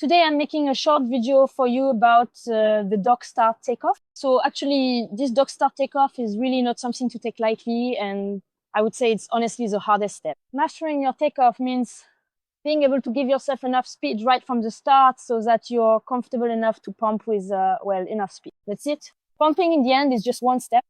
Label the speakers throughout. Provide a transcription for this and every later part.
Speaker 1: Today I'm making a short video for you about the Dockstart takeoff. So actually this Dockstart takeoff is really not something to take lightly, and I would say it's honestly the hardest step. Mastering your takeoff means being able to give yourself enough speed right from the start so that you're comfortable enough to pump with, enough speed. That's it. Pumping in the end is just one step.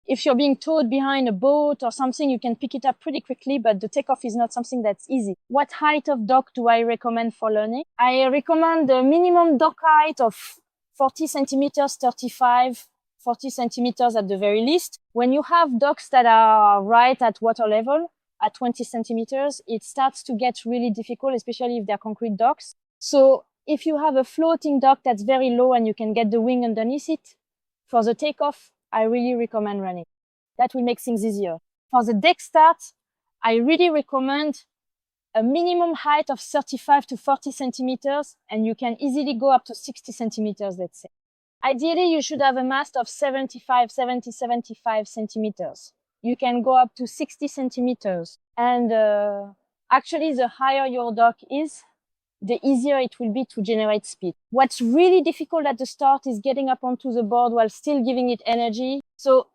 Speaker 1: If you're being towed behind a boat or something, you can pick it up pretty quickly, but the takeoff is not something that's easy. What height of dock do I recommend for learning? I recommend the minimum dock height of 40 centimeters, 35, 40 centimeters at the very least. When you have docks that are right at water level, at 20 centimeters, it starts to get really difficult, especially if they're concrete docks. So if you have a floating dock that's very low and you can get the wing underneath it, for the takeoff, I really recommend running. That will make things easier. For the deck start, I really recommend a minimum height of 35 to 40 centimeters, and you can easily go up to 60 centimeters, let's say. Ideally, you should have a mast of 75 centimeters. You can go up to 60 centimeters. And actually, the higher your dock is, the easier it will be to generate speed. What's really difficult at the start is getting up onto the board while still giving it energy. So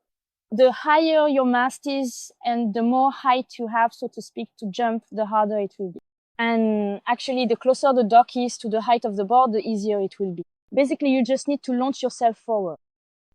Speaker 1: the higher your mast is and the more height you have, so to speak, to jump, the harder it will be. And actually, the closer the dock is to the height of the board, the easier it will be. Basically, you just need to launch yourself forward.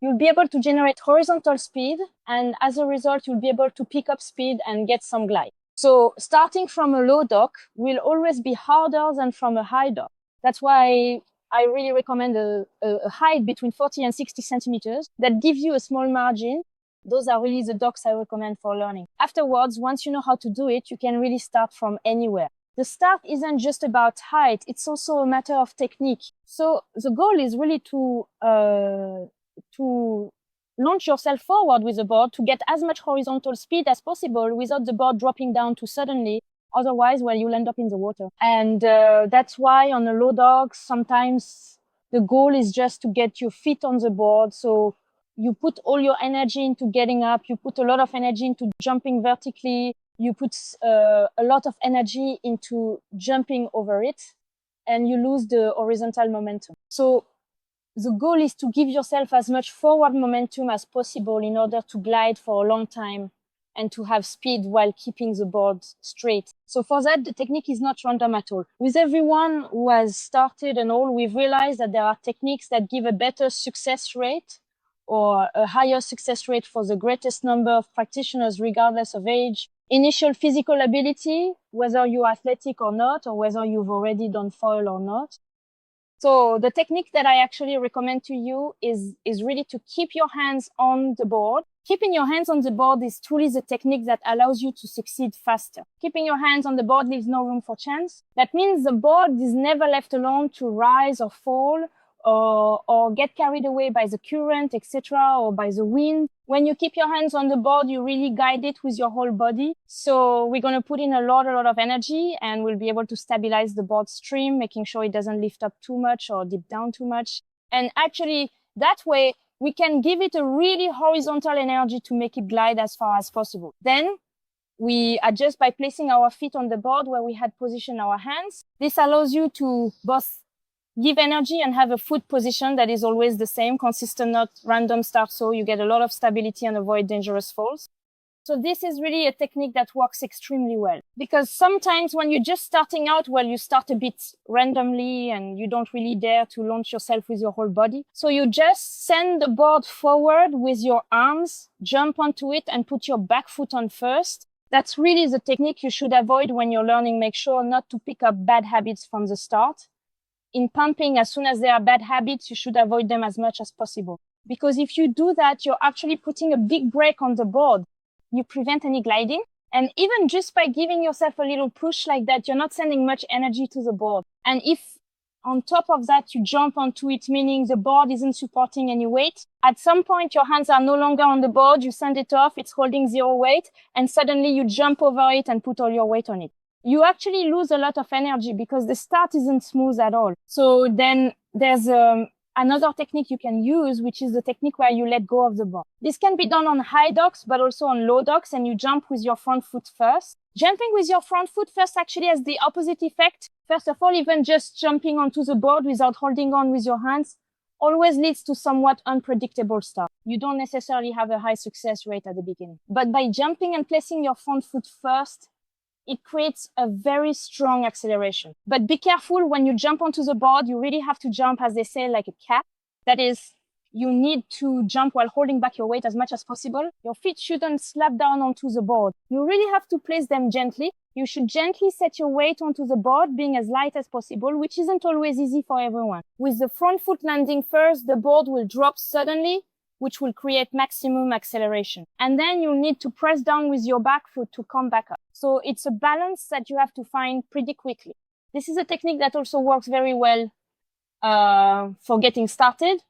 Speaker 1: You'll be able to generate horizontal speed, and as a result, you'll be able to pick up speed and get some glide. So starting from a low dock will always be harder than from a high dock. That's why I really recommend a height between 40 and 60 centimeters that gives you a small margin. Those are really the docks I recommend for learning. Afterwards, once you know how to do it, you can really start from anywhere. The start isn't just about height, it's also a matter of technique. So the goal is really to launch yourself forward with the board to get as much horizontal speed as possible without the board dropping down too suddenly. Otherwise, well, you'll end up in the water. And that's why on a low dock, sometimes the goal is just to get your feet on the board. So you put all your energy into getting up. You put a lot of energy into jumping vertically. You put a lot of energy into jumping over it, and you lose the horizontal momentum. So the goal is to give yourself as much forward momentum as possible in order to glide for a long time and to have speed while keeping the board straight. So for that, the technique is not random at all. With everyone who has started and all, we've realized that there are techniques that give a better success rate or a higher success rate for the greatest number of practitioners, regardless of age, initial physical ability, whether you're athletic or not, or whether you've already done foil or not. So the technique that I actually recommend to you is really to keep your hands on the board. Keeping your hands on the board is truly the technique that allows you to succeed faster. Keeping your hands on the board leaves no room for chance. That means the board is never left alone to rise or fall or get carried away by the current, etc., or by the wind. When you keep your hands on the board, you really guide it with your whole body. So we're going to put in a lot of energy, and we'll be able to stabilize the board stream, making sure it doesn't lift up too much or dip down too much. And actually, that way, we can give it a really horizontal energy to make it glide as far as possible. Then we adjust by placing our feet on the board where we had positioned our hands. This allows you to both give energy and have a foot position that is always the same, consistent, not random start, so you get a lot of stability and avoid dangerous falls. So this is really a technique that works extremely well, because sometimes when you're just starting out, well, you start a bit randomly and you don't really dare to launch yourself with your whole body. So you just send the board forward with your arms, jump onto it and put your back foot on first. That's really the technique you should avoid when you're learning. Make sure not to pick up bad habits from the start. In pumping, as soon as there are bad habits, you should avoid them as much as possible. Because if you do that, you're actually putting a big brake on the board. You prevent any gliding. And even just by giving yourself a little push like that, you're not sending much energy to the board. And if on top of that, you jump onto it, meaning the board isn't supporting any weight, at some point, your hands are no longer on the board, you send it off, it's holding 0 weight, and suddenly you jump over it and put all your weight on it. You actually lose a lot of energy because the start isn't smooth at all. So then there's another technique you can use, which is the technique where you let go of the board. This can be done on high docks, but also on low docks, and you jump with your front foot first. Jumping with your front foot first actually has the opposite effect. First of all, even just jumping onto the board without holding on with your hands always leads to somewhat unpredictable start. You don't necessarily have a high success rate at the beginning. But by jumping and placing your front foot first, it creates a very strong acceleration. But be careful when you jump onto the board, you really have to jump, as they say, like a cat. That is, you need to jump while holding back your weight as much as possible. Your feet shouldn't slap down onto the board. You really have to place them gently. You should gently set your weight onto the board, being as light as possible, which isn't always easy for everyone. With the front foot landing first, the board will drop suddenly, which will create maximum acceleration. And then you'll need to press down with your back foot to come back up. So it's a balance that you have to find pretty quickly. This is a technique that also works very well for getting started,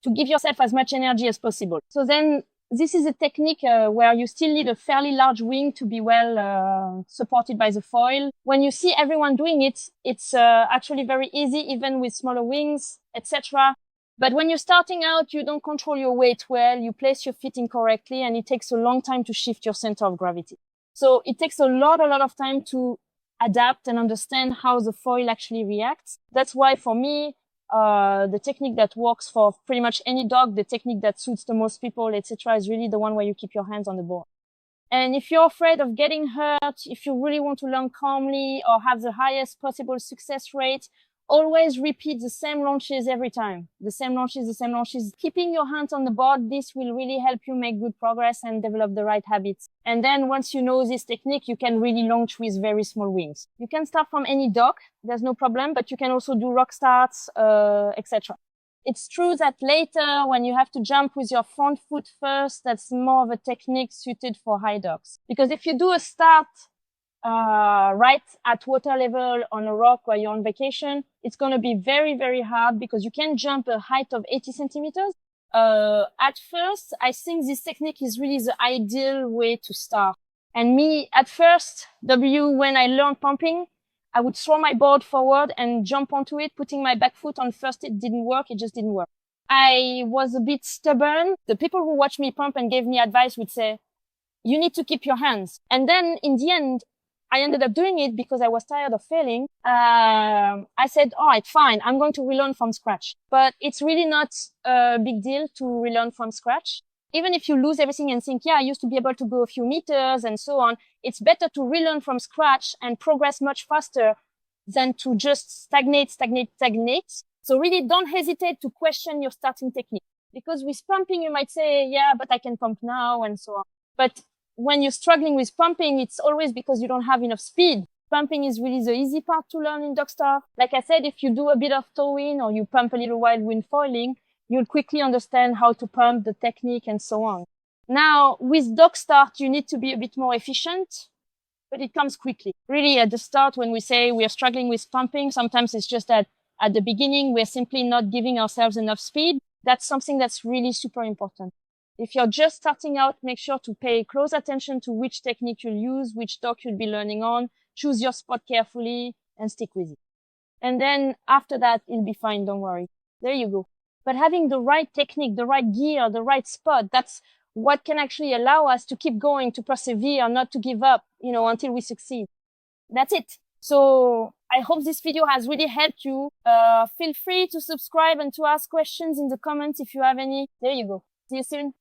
Speaker 1: to give yourself as much energy as possible. So then this is a technique where you still need a fairly large wing to be well supported by the foil. When you see everyone doing it, it's actually very easy, even with smaller wings, etc. But when you're starting out, you don't control your weight well, you place your feet incorrectly, and it takes a long time to shift your center of gravity. So it takes a lot of time to adapt and understand how the foil actually reacts. That's why for me, the technique that works for pretty much any dog, the technique that suits the most people, etc., is really the one where you keep your hands on the board. And if you're afraid of getting hurt, if you really want to learn calmly or have the highest possible success rate, always repeat the same launches every time. The same launches. Keeping your hands on the board, this will really help you make good progress and develop the right habits. And then once you know this technique, you can really launch with very small wings. You can start from any dock, there's no problem, but you can also do rock starts, etc. It's true that later, when you have to jump with your front foot first, that's more of a technique suited for high docks. Because if you do a start right at water level on a rock while you're on vacation, it's going to be very hard because you can jump a height of 80 centimeters. At first, I think this technique is really the ideal way to start. And me, at first, when I learned pumping, I would throw my board forward and jump onto it, putting my back foot on first. It didn't work. It just didn't work. I was a bit stubborn. The people who watched me pump and gave me advice would say, you need to keep your hands. And then in the end, I ended up doing it because I was tired of failing. I said, all right, fine. I'm going to relearn from scratch. But it's really not a big deal to relearn from scratch. Even if you lose everything and think, yeah, I used to be able to go a few meters and so on, it's better to relearn from scratch and progress much faster than to just stagnate. So really don't hesitate to question your starting technique. Because with pumping, you might say, yeah, but I can pump now and so on. But when you're struggling with pumping, it's always because you don't have enough speed. Pumping is really the easy part to learn in Dockstart. Like I said, if you do a bit of towing or you pump a little while wind foiling, you'll quickly understand how to pump, the technique, and so on. Now, with Dockstart, you need to be a bit more efficient, but it comes quickly. Really, at the start, when we say we are struggling with pumping, sometimes it's just that at the beginning, we're simply not giving ourselves enough speed. That's something that's really super important. If you're just starting out, make sure to pay close attention to which technique you'll use, which dock you'll be learning on, choose your spot carefully, and stick with it. And then after that, it'll be fine, don't worry. There you go. But having the right technique, the right gear, the right spot, that's what can actually allow us to keep going, to persevere, not to give up, until we succeed. That's it. So I hope this video has really helped you. Feel free to subscribe and to ask questions in the comments if you have any. There you go. See you soon.